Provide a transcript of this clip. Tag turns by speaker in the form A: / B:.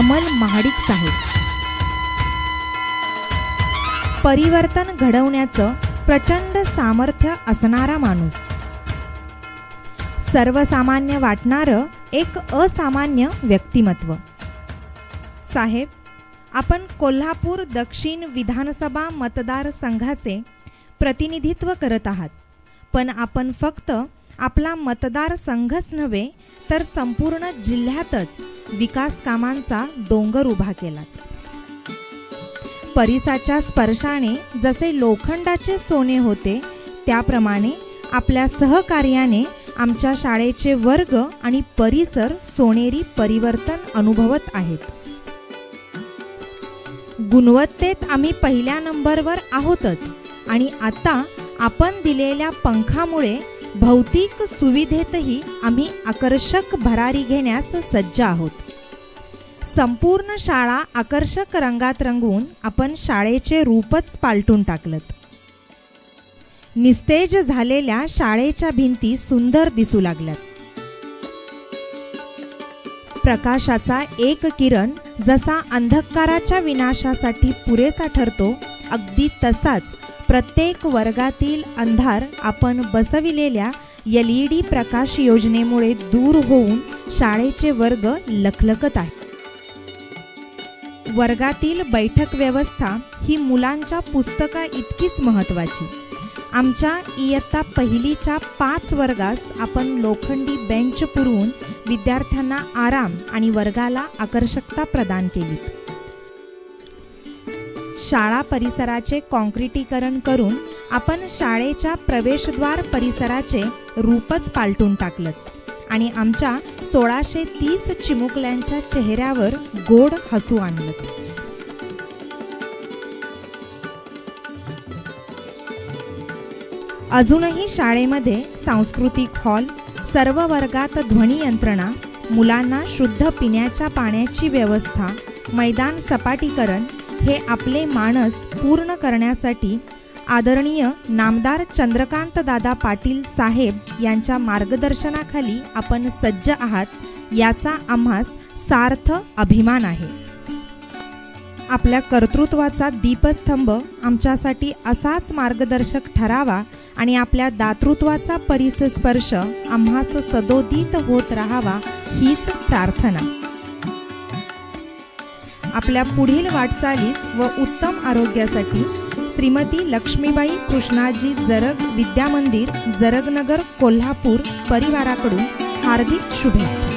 A: कमल महाडिक साहेब. परिवर्तन घडवण्याचं प्रचंड सामर्थ्य असणारा माणूस. सर्वसामान्य वाटणारं एक असामान्य व्यक्तिमत्व. साहेब, आपण कोल्हापूर दक्षिण विधानसभा मतदारसंघाचे प्रतिनिधित्व करत आहात, पण आपण फक्त आपला मतदारसंघच नव्हे तर संपूर्ण जिल्ह्यातच विकास कामांचा डोंगर उभा केलात. परिसाच्या स्पर्शाने जसे लोखंडाचे सोने होते, त्याप्रमाणे आपल्या सहकार्याने आमच्या शाळेचे वर्ग आणि परिसर सोनेरी परिवर्तन अनुभवत आहेत. गुणवत्तेत आम्ही पहिल्या नंबरवर आहोतच, आणि आता आपण दिलेल्या पंखामुळे भौतिक सुविधेतही आम्ही आकर्षक भरारी घेण्यास सज्ज आहोत. संपूर्ण शाळा आकर्षक रंगात रंगवून आपण शाळेचे रूपच पालटून टाकलत. निस्तेज झालेल्या शाळेच्या भिंती सुंदर दिसू लागल्यात. प्रकाशाचा एक किरण जसा अंधकाराच्या विनाशासाठी पुरेसा ठरतो, अगदी तसाच प्रत्येक वर्गातील अंधार आपण बसविलेल्या LED प्रकाश योजनेमुळे दूर होऊन शाळेचे वर्ग लखलखत आहेत. वर्गातील बैठक व्यवस्था ही मुलांच्या पुस्तका इतकीच महत्त्वाची. आमच्या इयत्ता पहिलीच्या 5 वर्गास आपण लोखंडी बेंच पुरवून विद्यार्थ्यांना आराम आणि वर्गाला आकर्षकता प्रदान केली. शाळा परिसराचे काँक्रिटीकरण करून आपण शाळेच्या प्रवेशद्वार परिसराचे रूपच पालटून टाकलत, आणि आमच्या 1630 चिमुकल्यांच्या चेहऱ्यावर गोड हसू आणलं. अजूनही शाळेमध्ये सांस्कृतिक हॉल, सर्व वर्गात ध्वनी यंत्रणा, मुलांना शुद्ध पिण्याच्या पाण्याची व्यवस्था, मैदान सपाटीकरण हे आपले मानस पूर्ण करण्यासाठी आदरणीय नामदार चंद्रकांत दादा पाटील साहेब यांच्या मार्गदर्शनाखाली आपण सज्ज आहात, याचा आम्हास सार्थ अभिमान आहे. आपल्या कर्तृत्वाचा दीपस्तंभ आमच्यासाठी असाच मार्गदर्शक ठरावा आणि आपल्या दातृत्वाचा परिस्पर्श आम्हास सदोदित होत राहावा, हीच प्रार्थना. आपल्या पुढील वाटचालीस व उत्तम आरोग्यासाठी श्रीमती लक्ष्मीबाई कृष्णाजी जरग विद्यामंदिर, जरगनगर, कोल्हापूर परिवाराकडून हार्दिक शुभेच्छा.